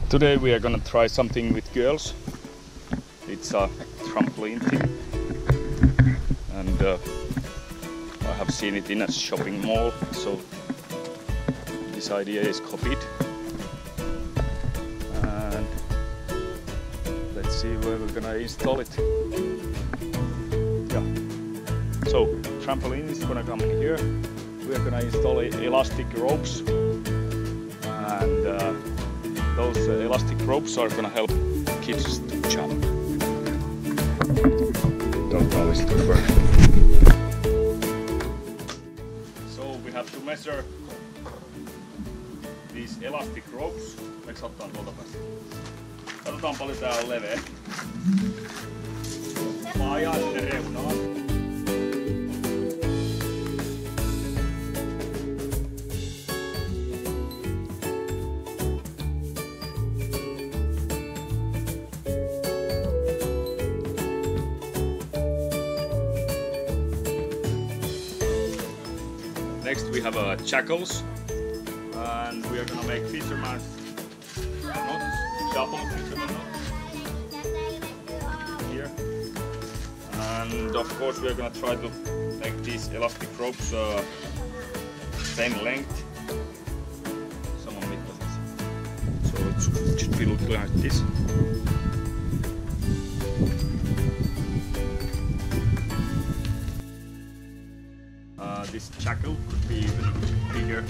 Today we are gonna try something with girls. It's a trampoline thing, and I have seen it in a shopping mall, so this idea is copied. And let's see where we're gonna install it. Yeah. So trampoline is gonna come in here. We are gonna install elastic ropes, and those elastic ropes are gonna help kids to jump. Don't know if it will work. So we have to measure these elastic ropes. Meiks ottaa tuolta päästä? Katsotaan paljon tää on leveä. Mä ajan sinne reunaan. Next we have shackles, and we are gonna make fisherman's knots, double fisherman knots here. And of course we are gonna try to make these elastic ropes same length. Saman mittaiset. So it should be looking like this. This shackle could be even bigger.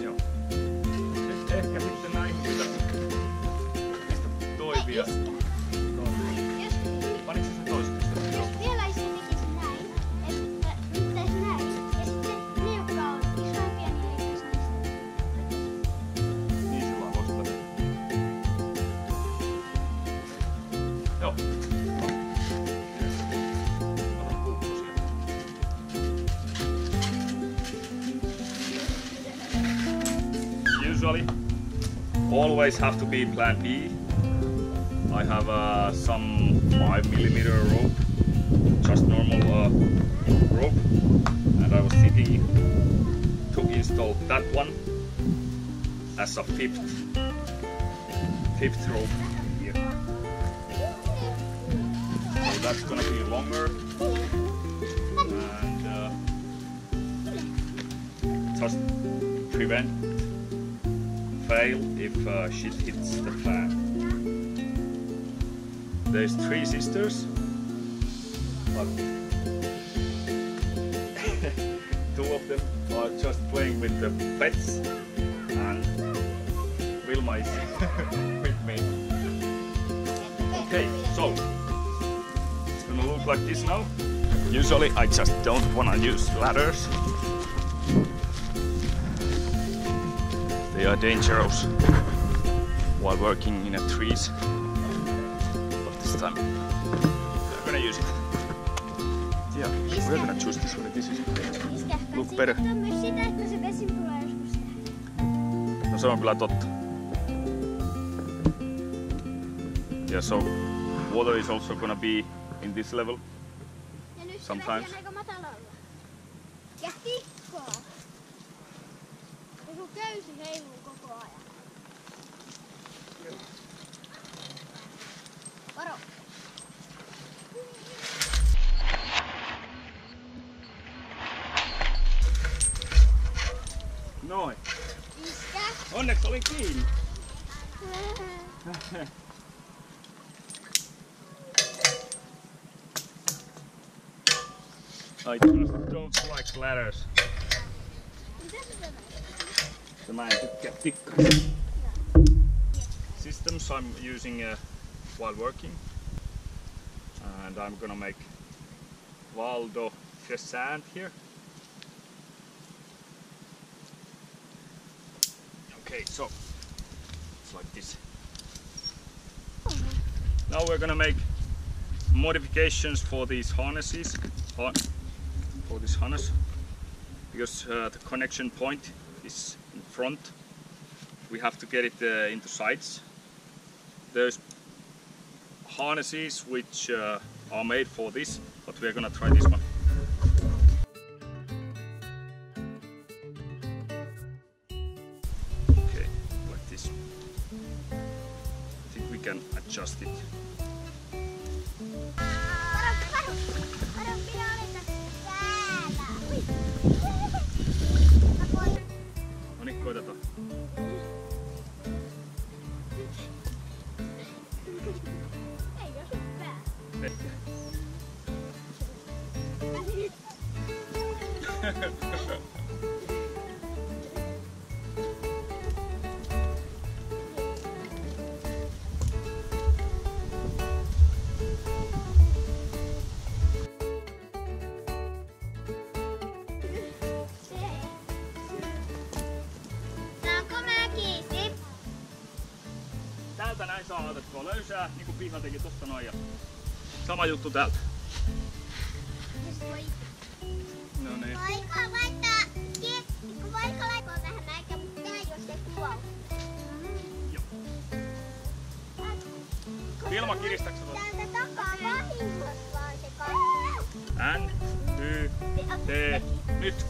Joo. Ehkä sitten näin pitäisi toivia. Panitko se toiseksi? Jos vielä se tekisi näin, että nyt teisi näin, ja sitten ne, jotka on isompia, niin ei saisi. Niin sillä on vasta. Joo. Usually, always have to be plan B. I have some 5mm rope, just normal rope, and I was thinking to install that one as a fifth rope here. So that's gonna be longer, and just prevent fail if shit hits the fan. There's 3 sisters, but 2 of them are just playing with the pets, and Wilma is with me. Okay, so it's gonna look like this now. Usually I just don't wanna use ladders. They are dangerous while working in the trees. This time we're gonna use it. Yeah, we're gonna choose this one. This is look better. Myös sitä, että se vesi tulee joskus tähän. No se on kyllä totta. Yeah, so water is also gonna be in this level sometimes. Ja nyt se vesi on aika matalalla. Ja tikkaa. Ja sun köysi heiluu koko ajan. Varo. Noin. Iskä. Onneksi olin kiinni. I just don't like ladders. Mitä se sanoo? Mä en tykkää tikkaa. Systems I'm using while working, and I'm gonna make Valdo Crescent here. Okay, so it's like this. Now we're gonna make modifications for these harnesses, for this harness, because the connection point is in front. We have to get it into sides. There's harnesses which are made for this, but we are gonna try this one. Okay, like this. I think we can adjust it. No niin, koitetaan. Ei oo hyvää. Täältä näin saa otettua löysää, niin kuin Pihla teki tosta noin. Ja sama juttu täältä. No niin. Voiko laittaa tähän näitä, mutta tehdä jos se kuolee? Joo. Vilma, kiristääkö sä tuosta? Täältä takaa vahingossa vaan se kasvu. N, Y, T, nyt.